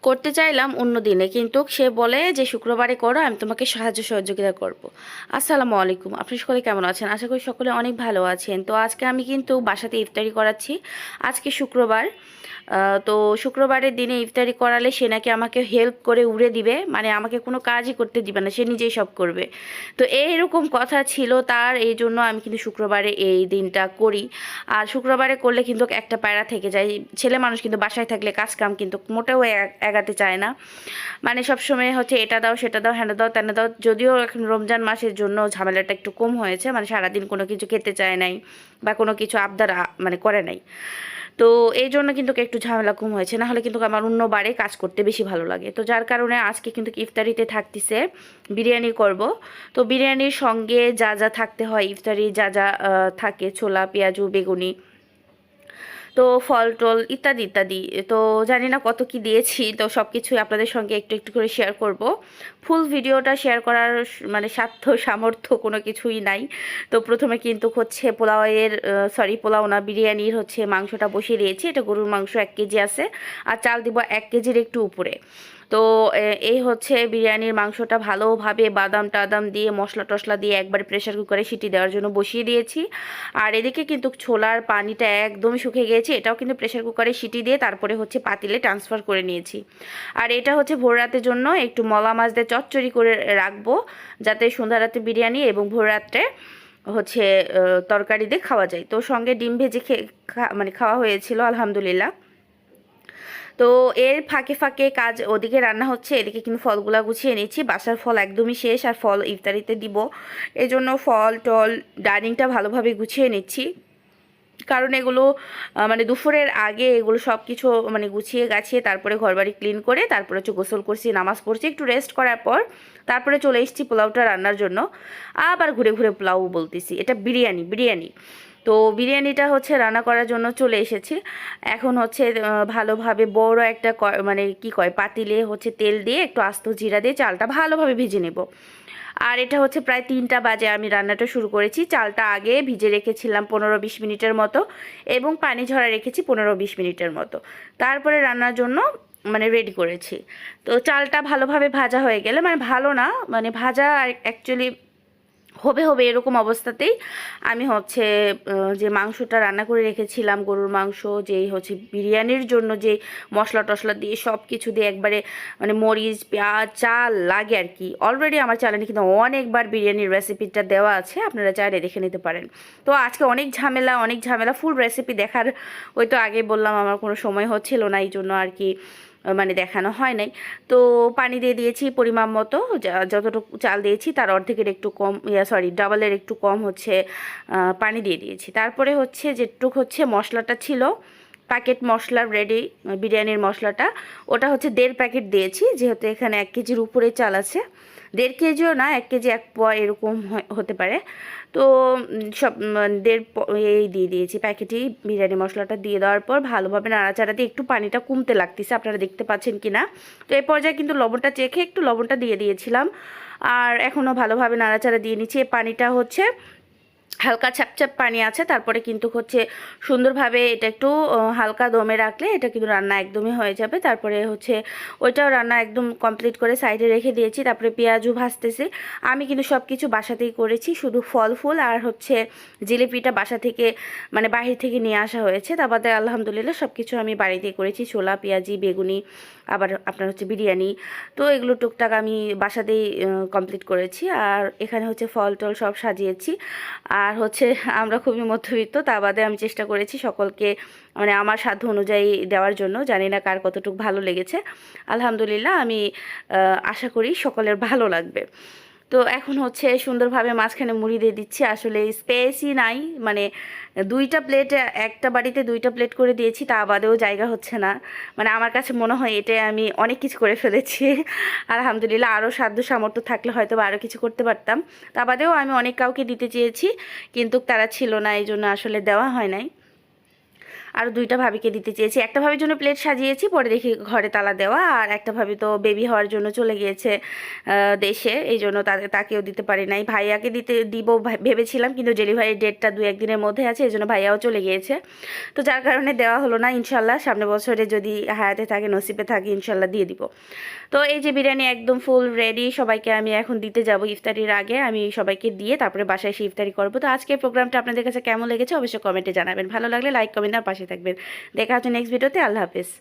করতে চাইলাম অন্য দিনে, কিন্তু সে বলে যে শুক্রবারে করো, আমি তোমাকে সাহায্য সহযোগিতা করব। আসসালামু আলাইকুম, আপনি সকলে কেমন আছেন? আশা করি সকলে অনেক ভালো আছেন। তো আজকে আমি কিন্তু বাসাতে ইফতারি করাচ্ছি। আজকে শুক্রবার। তো শুক্রবারের দিনে ইফতারি করালে সে নাকি আমাকে হেল্প করে উড়ে দিবে, মানে আমাকে কোনো কাজই করতে দিবে না, সে নিজেই সব করবে। তো এইরকম কথা ছিল তার, এই জন্য আমি কিন্তু শুক্রবারে এই দিনটা করি। আর শুক্রবারে করলে কিন্তু একটা প্যারা থেকে যায়। ছেলে মানুষ কিন্তু বাসায় থাকলে কাজ কাম কিন্তু মোটেও এগাতে চায় না, মানে সবসময় হচ্ছে এটা দাও সেটা দাও হ্যাঁ দাও তেনা দাও। যদিও এখন রমজান মাসের জন্য ঝামেলাটা একটু কম হয়েছে, মানে সারাদিন কোনো কিছু খেতে চায় নাই বা কোনো কিছু আবদার মানে করে নাই। তো এই জন্য কিন্তু একটু ঝামেলা কম হয়েছে, না হলে কিন্তু আমার অন্য বারে কাজ করতে বেশি ভালো লাগে। তো যার কারণে আজকে কিন্তু ইফতারিতে থাকতেছে বিরিয়ানি করব। তো বিরিয়ানির সঙ্গে যা যা থাকতে হয়, ইফতারি যা যা থাকে, ছোলা পেঁয়াজু বেগুনি, তো ফল টল ইত্যাদি ইত্যাদি। তো জানি না কত কি দিয়েছি, তো সব কিছুই আপনাদের সঙ্গে একটু একটু করে শেয়ার করব। ফুল ভিডিওটা শেয়ার করার মানে সাধ্য সামর্থ্য কোনো কিছুই নাই। তো প্রথমে কিন্তু হচ্ছে পোলাওয়ের, সরি পোলাও না, বিরিয়ানির হচ্ছে মাংসটা বসিয়ে দিয়েছি। এটা গরুর মাংস 1 কেজি আছে, আর চাল দিব 1 কেজির একটু উপরে। তো এই হচ্ছে বিরিয়ানির মাংসটা ভালোভাবে বাদাম টাদাম দিয়ে মশলা টশলা দিয়ে একবারে প্রেশার কুকারে সিটি দেওয়ার জন্য বসিয়ে দিয়েছি। আর এদিকে কিন্তু ছোলার পানিটা একদমই শুকিয়ে গিয়েছে, এটাও কিন্তু প্রেশার কুকারে সিটি দিয়ে তারপরে হচ্ছে পাতিলে ট্রান্সফার করে নিয়েছি। আর এটা হচ্ছে ভোর রাতের জন্য একটু মলা মাছ দিয়ে চচ্চড়ি করে রাখবো, যাতে সন্ধ্যা রাতে বিরিয়ানি এবং ভোর রাত্রে হচ্ছে তরকারি দিয়ে খাওয়া যায়। তো সঙ্গে ডিম ভেজে মানে খাওয়া হয়েছিল আলহামদুলিল্লাহ। তো এর ফাঁকে ফাঁকে কাজ, ওদিকে রান্না হচ্ছে, এদিকে কিন্তু ফলগুলা গুছিয়ে নিচ্ছি। বাসার ফল একদমই শেষ, আর ফল ইফতারিতে দিব, এই জন্য ফল টল ডাইনিংটা ভালোভাবে গুছিয়ে নিচ্ছি। কারণ এগুলো মানে দুপুরের আগে এগুলো সব কিছু মানে গুছিয়ে গাছিয়ে তারপরে ঘরবাড়ি ক্লিন করে তারপরে হচ্ছে গোসল করছি, নামাজ পড়ছি, একটু রেস্ট করার পর তারপরে চলে এসেছি পোলাওটা রান্নার জন্য। আবার ঘুরে ঘুরে পোলাও বলতেছি, এটা বিরিয়ানি বিরিয়ানি। তো বিরিয়ানিটা হচ্ছে রান্না করার জন্য চলে এসেছি। এখন হচ্ছে ভালোভাবে বড় একটা মানে কি কয় পাতিলে হচ্ছে তেল দিয়ে একটু আস্ত জিরা দিয়ে চালটা ভালোভাবে ভেজে নেব। আর এটা হচ্ছে প্রায় 3টা বাজে আমি রান্নাটা শুরু করেছি। চালটা আগে ভিজে রেখেছিলাম 15-20 মিনিটের মতো, এবং পানি ঝরা রেখেছি 15-20 মিনিটের মতো। তারপরে রান্নার জন্য মানে রেডি করেছি। তো চালটা ভালোভাবে ভাজা হয়ে গেলে, মানে ভালো না, মানে ভাজা অ্যাকচুয়ালি হবে হবে এরকম অবস্থাতেই আমি হচ্ছে যে মাংসটা রান্না করে রেখেছিলাম গরুর মাংস, যেই হচ্ছে বিরিয়ানির জন্য যে মশলা টশলা দিয়ে সব কিছু দিয়ে একবারে মানে মরিচ পেঁয়াজ চাল লাগে আর কি। অলরেডি আমার চ্যানেলে কিন্তু অনেকবার বিরিয়ানির রেসিপিটা দেওয়া আছে, আপনারা চাইলে দেখে নিতে পারেন। তো আজকে অনেক ঝামেলা অনেক ঝামেলা, ফুল রেসিপি দেখার ওই তো আগে বললাম আমার কোনো সময় হচ্ছিল না, এই জন্য আর কি মানে দেখানো হয় নাই। তো পানি দিয়ে দিয়েছি পরিমাণ মতো, যতটুকু চাল দিয়েছি তার অর্ধেকের একটু কম, সরি ডাবলের একটু কম হচ্ছে পানি দিয়ে দিয়েছি। তারপরে হচ্ছে যেটুক হচ্ছে মশলাটা ছিল প্যাকেট মশলা রেডি, বিরিয়ানির মশলাটা, ওটা হচ্ছে 1.5 প্যাকেট দিয়েছি, যেহেতু এখানে 1 কেজির উপরে চাল আছে। 1.5 কেজিও না, 1 কেজি 1 পোয়া এরকম হতে পারে। তো সব এই দিয়ে দিয়েছি প্যাকেটই বিরিয়ানি মশলাটা দিয়ে দেওয়ার পর ভালোভাবে নাড়াচাড়া দিয়ে একটু পানিটা কমতে লাগতেছে, আপনারা দেখতে পাচ্ছেন কি না। তো এই পর্যায়ে কিন্তু লবণটা চেখে একটু লবণটা দিয়ে দিয়েছিলাম। আর এখনও ভালোভাবে নাড়াচাড়া দিয়ে নিচ্ছি। এই পানিটা হচ্ছে হালকা ছ্যাপছ্যাপ পানি আছে, তারপরে কিন্তু হচ্ছে সুন্দরভাবে এটা একটু হালকা দমে রাখলে এটা কিন্তু রান্না একদমই হয়ে যাবে। তারপরে হচ্ছে ওইটাও রান্না একদম কমপ্লিট করে সাইডে রেখে দিয়েছি। তারপরে পেঁয়াজও ভাজতেছি। আমি কিন্তু সব কিছু বাসাতেই করেছি, শুধু ফল ফুল আর হচ্ছে জিলিপিটা বাসা থেকে মানে বাহির থেকে নিয়ে আসা হয়েছে। তারপরে আলহামদুলিল্লাহ সব কিছু আমি বাড়িতেই করেছি, ছোলা পেঁয়াজি বেগুনি, আবার আপনার হচ্ছে বিরিয়ানি। তো এগুলো টুকটাক আমি বাসাতেই কমপ্লিট করেছি। আর এখানে হচ্ছে ফল টল সব সাজিয়েছি। আর হচ্ছে আমরা খুবই মধ্যবিত্ত, তা বাদে আমি চেষ্টা করেছি সকলকে মানে আমার সাধ্য অনুযায়ী দেওয়ার জন্য। জানি না কার কতটুকু ভালো লেগেছে, আলহামদুলিল্লাহ আমি আশা করি সকলের ভালো লাগবে। তো এখন হচ্ছে সুন্দরভাবে মাঝখানে মুড়ি দিয়ে দিচ্ছি, আসলে স্পেসই নাই, মানে 2টা প্লেট, একটা বাড়িতে 2টা প্লেট করে দিয়েছি, তা বাদেও জায়গা হচ্ছে না। মানে আমার কাছে মনে হয় এটাই আমি অনেক কিছু করে ফেলেছি। আলহামদুলিল্লাহ আরও সাধ্য সামর্থ্য থাকলে হয়তো বা আরও কিছু করতে পারতাম। তা বাদেও আমি অনেক কাউকে দিতে চেয়েছি, কিন্তু তারা ছিল না, এই জন্য আসলে দেওয়া হয় নাই। আর দুইটা ভাবিকে দিতে চেয়েছি। একটা ভাবির জন্য প্লেট সাজিয়েছি, পরে দেখি ঘরে তালা দেওয়া, আর একটা ভাবি তো বেবি হওয়ার জন্য চলে গিয়েছে দেশে, এই জন্য তাকেও দিতে পারি নাই। ভাইয়াকে দিব ভেবেছিলাম, কিন্তু ডেলিভারি ডেটটা 2-1 দিনের মধ্যে আছে, এই জন্য ভাইয়াও চলে গিয়েছে। তো যার কারণে দেওয়া হলো না। ইনশাল্লাহ সামনের বছরে যদি হায়াতে থাকে, নসিবে থাকে, ইনশাল্লাহ দিয়ে দিব। তো এই যে বিরিয়ানি একদম ফুল রেডি, সবাইকে আমি এখন দিতে যাব। ইফতারির আগে আমি সবাইকে দিয়ে তারপরে বাসায় এসে ইফতারি করবো। তো আজকের প্রোগ্রামটা আপনাদের কাছে কেমন লেগেছে অবশ্যই কমেন্টে জানাবেন। ভালো লাগলে লাইক, কমেন্ট আর পাশে থাকবেন। দেখা হচ্ছে নেক্সট ভিডিওতে। আল্লাহ হাফেজ।